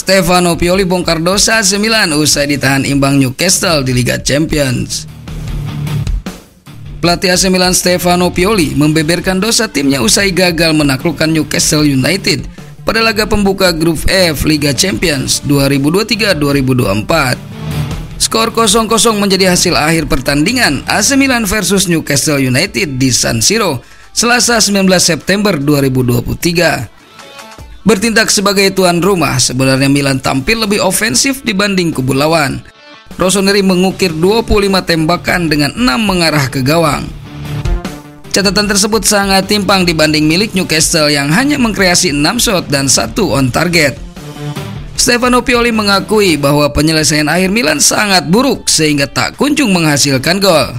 Stefano Pioli bongkar dosa AC Milan usai ditahan imbang Newcastle di Liga Champions. Pelatih AC Milan Stefano Pioli membeberkan dosa timnya usai gagal menaklukkan Newcastle United pada laga pembuka grup F Liga Champions 2023-2024. Skor 0-0 menjadi hasil akhir pertandingan AC Milan versus Newcastle United di San Siro, Selasa 19 September 2023. Bertindak sebagai tuan rumah, sebenarnya Milan tampil lebih ofensif dibanding kubu lawan. Rossoneri mengukir 25 tembakan dengan 6 mengarah ke gawang. Catatan tersebut sangat timpang dibanding milik Newcastle yang hanya mengkreasi 6 shot dan 1 on target. Stefano Pioli mengakui bahwa penyelesaian akhir Milan sangat buruk sehingga tak kunjung menghasilkan gol.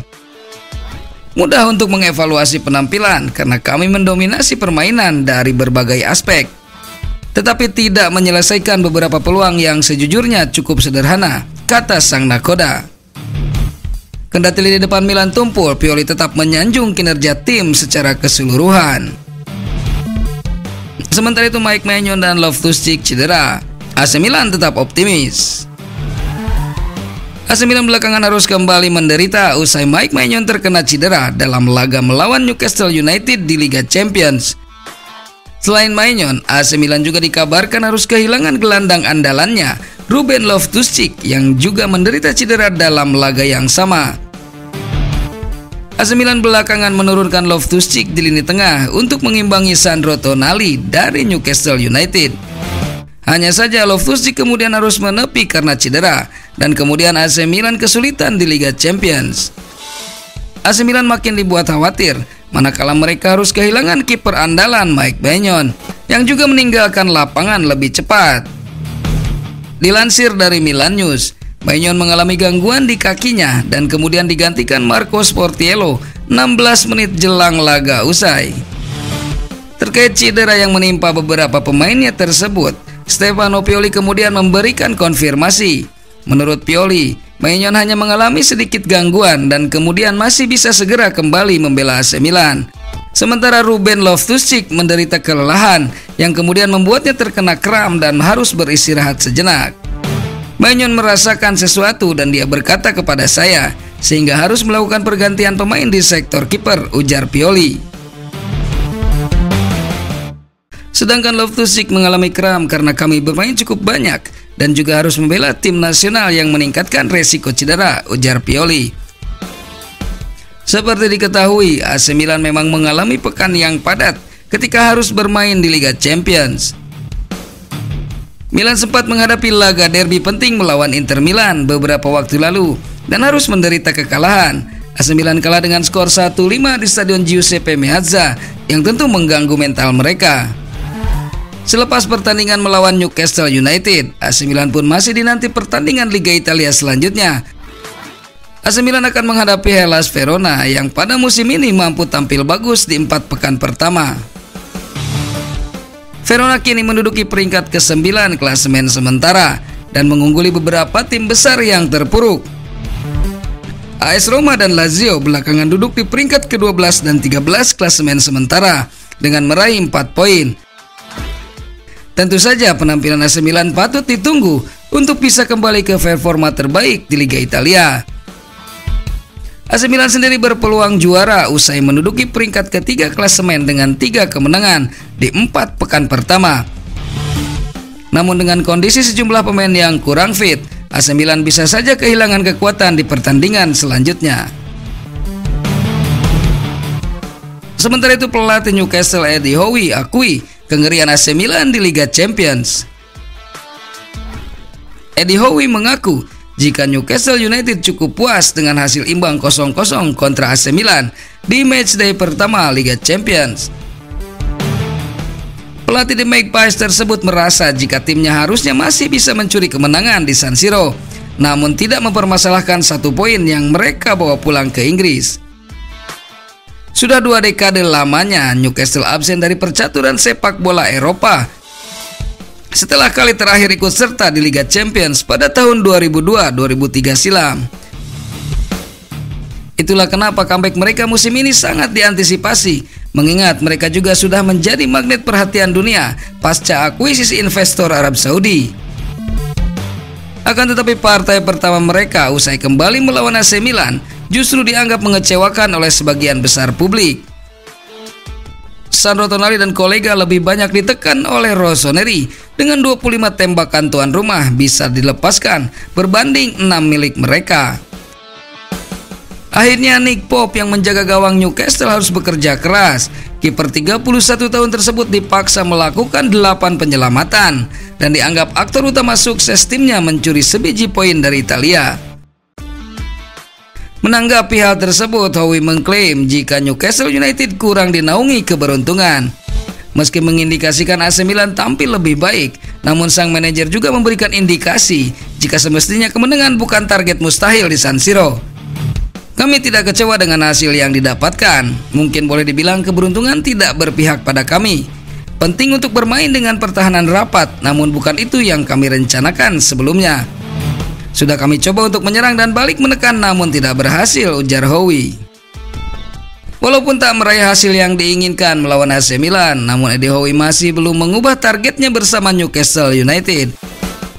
Mudah untuk mengevaluasi penampilan karena kami mendominasi permainan dari berbagai aspek, tetapi tidak menyelesaikan beberapa peluang yang sejujurnya cukup sederhana, kata sang nakoda. Kendati lini depan Milan tumpul, Pioli tetap menyanjung kinerja tim secara keseluruhan. Sementara itu Mike Maignan dan Loftus-Cheek cedera, AC Milan tetap optimis. AC Milan belakangan harus kembali menderita usai Mike Maignan terkena cedera dalam laga melawan Newcastle United di Liga Champions. Selain Maignan, AC Milan juga dikabarkan harus kehilangan gelandang andalannya, Ruben Loftus-Cheek, yang juga menderita cedera dalam laga yang sama. AC Milan belakangan menurunkan Loftus-Cheek di lini tengah untuk mengimbangi Sandro Tonali dari Newcastle United. Hanya saja Loftus-Cheek kemudian harus menepi karena cedera, dan kemudian AC Milan kesulitan di Liga Champions. AC Milan makin dibuat khawatir manakala mereka harus kehilangan kiper andalan Mike Maignan yang juga meninggalkan lapangan lebih cepat. Dilansir dari Milan News, Maignan mengalami gangguan di kakinya dan kemudian digantikan Marco Sportiello 16 menit jelang laga usai. Terkait cedera yang menimpa beberapa pemainnya tersebut, Stefano Pioli kemudian memberikan konfirmasi. Menurut Pioli, Maignan hanya mengalami sedikit gangguan dan kemudian masih bisa segera kembali membela AC Milan. Sementara Ruben Loftus-Cheek menderita kelelahan yang kemudian membuatnya terkena kram dan harus beristirahat sejenak. Maignan merasakan sesuatu dan dia berkata kepada saya sehingga harus melakukan pergantian pemain di sektor kiper, ujar Pioli. Sedangkan Loftus-Cheek mengalami kram karena kami bermain cukup banyak dan juga harus membela tim nasional yang meningkatkan resiko cedera, ujar Pioli. Seperti diketahui, AC Milan memang mengalami pekan yang padat ketika harus bermain di Liga Champions. Milan sempat menghadapi laga derby penting melawan Inter Milan beberapa waktu lalu dan harus menderita kekalahan. AC Milan kalah dengan skor 1-5 di Stadion Giuseppe Meazza yang tentu mengganggu mental mereka. Selepas pertandingan melawan Newcastle United, AC Milan pun masih dinanti pertandingan Liga Italia selanjutnya. AC Milan akan menghadapi Hellas Verona yang pada musim ini mampu tampil bagus di 4 pekan pertama. Verona kini menduduki peringkat ke-9 klasemen sementara dan mengungguli beberapa tim besar yang terpuruk. AS Roma dan Lazio belakangan duduk di peringkat ke-12 dan 13 klasemen sementara dengan meraih 4 poin. Tentu saja penampilan AC Milan patut ditunggu untuk bisa kembali ke performa terbaik di Liga Italia. AC Milan sendiri berpeluang juara usai menduduki peringkat ketiga klasemen dengan 3 kemenangan di 4 pekan pertama. Namun dengan kondisi sejumlah pemain yang kurang fit, AC Milan bisa saja kehilangan kekuatan di pertandingan selanjutnya. Sementara itu pelatih Newcastle Eddie Howe akui kengerian AC Milan di Liga Champions. Eddie Howe mengaku jika Newcastle United cukup puas dengan hasil imbang 0-0 kontra AC Milan di matchday pertama Liga Champions. Pelatih The Magpies tersebut merasa jika timnya harusnya masih bisa mencuri kemenangan di San Siro, namun tidak mempermasalahkan 1 poin yang mereka bawa pulang ke Inggris. Sudah 2 dekade lamanya Newcastle absen dari percaturan sepak bola Eropa setelah kali terakhir ikut serta di Liga Champions pada tahun 2002-2003 silam. Itulah kenapa comeback mereka musim ini sangat diantisipasi, mengingat mereka juga sudah menjadi magnet perhatian dunia pasca akuisisi investor Arab Saudi. Akan tetapi partai pertama mereka usai kembali melawan AC Milan justru dianggap mengecewakan oleh sebagian besar publik. Sandro Tonali dan kolega lebih banyak ditekan oleh Rossoneri dengan 25 tembakan tuan rumah bisa dilepaskan berbanding 6 milik mereka. Akhirnya Nick Pope yang menjaga gawang Newcastle harus bekerja keras. Kiper 31 tahun tersebut dipaksa melakukan 8 penyelamatan dan dianggap aktor utama sukses timnya mencuri sebiji poin dari Italia. Menanggapi hal tersebut, Howe mengklaim jika Newcastle United kurang dinaungi keberuntungan. Meski mengindikasikan AC Milan tampil lebih baik, namun sang manajer juga memberikan indikasi jika semestinya kemenangan bukan target mustahil di San Siro. Kami tidak kecewa dengan hasil yang didapatkan. Mungkin boleh dibilang keberuntungan tidak berpihak pada kami. Penting untuk bermain dengan pertahanan rapat, namun bukan itu yang kami rencanakan sebelumnya. Sudah kami coba untuk menyerang dan balik menekan, namun tidak berhasil, ujar Howe. Walaupun tak meraih hasil yang diinginkan melawan AC Milan, namun Eddie Howe masih belum mengubah targetnya bersama Newcastle United.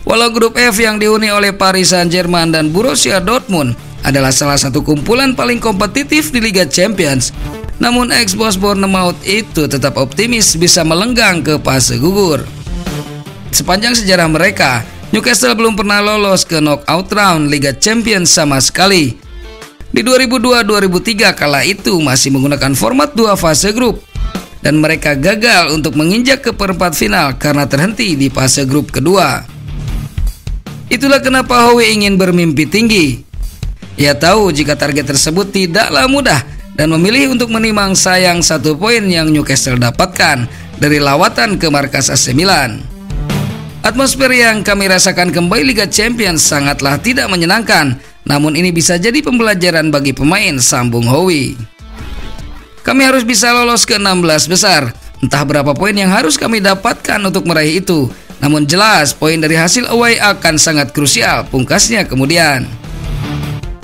Walau grup F yang dihuni oleh Paris Saint-Germain dan Borussia Dortmund adalah salah satu kumpulan paling kompetitif di Liga Champions, namun ex-bos Bournemouth itu tetap optimis bisa melenggang ke fase gugur. Sepanjang sejarah mereka, Newcastle belum pernah lolos ke knockout round Liga Champions sama sekali. Di 2002-2003 kala itu masih menggunakan format 2 fase grup, dan mereka gagal untuk menginjak ke perempat final karena terhenti di fase grup kedua. Itulah kenapa Howe ingin bermimpi tinggi. Ia tahu jika target tersebut tidaklah mudah dan memilih untuk menimang sayang 1 poin yang Newcastle dapatkan dari lawatan ke markas AC Milan. Atmosfer yang kami rasakan kembali Liga Champions sangatlah tidak menyenangkan, namun ini bisa jadi pembelajaran bagi pemain, sambung Howe. Kami harus bisa lolos ke 16 besar, entah berapa poin yang harus kami dapatkan untuk meraih itu, namun jelas poin dari hasil away akan sangat krusial, pungkasnya kemudian.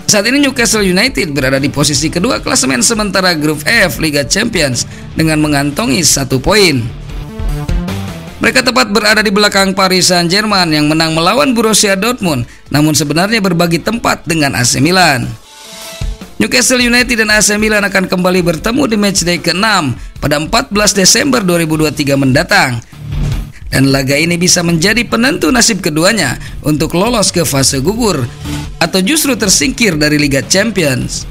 Saat ini Newcastle United berada di posisi kedua klasemen sementara grup F Liga Champions dengan mengantongi 1 poin. Mereka tepat berada di belakang Paris Saint-Germain yang menang melawan Borussia Dortmund, namun sebenarnya berbagi tempat dengan AC Milan. Newcastle United dan AC Milan akan kembali bertemu di matchday ke-6 pada 14 Desember 2023 mendatang. Dan laga ini bisa menjadi penentu nasib keduanya untuk lolos ke fase gugur atau justru tersingkir dari Liga Champions.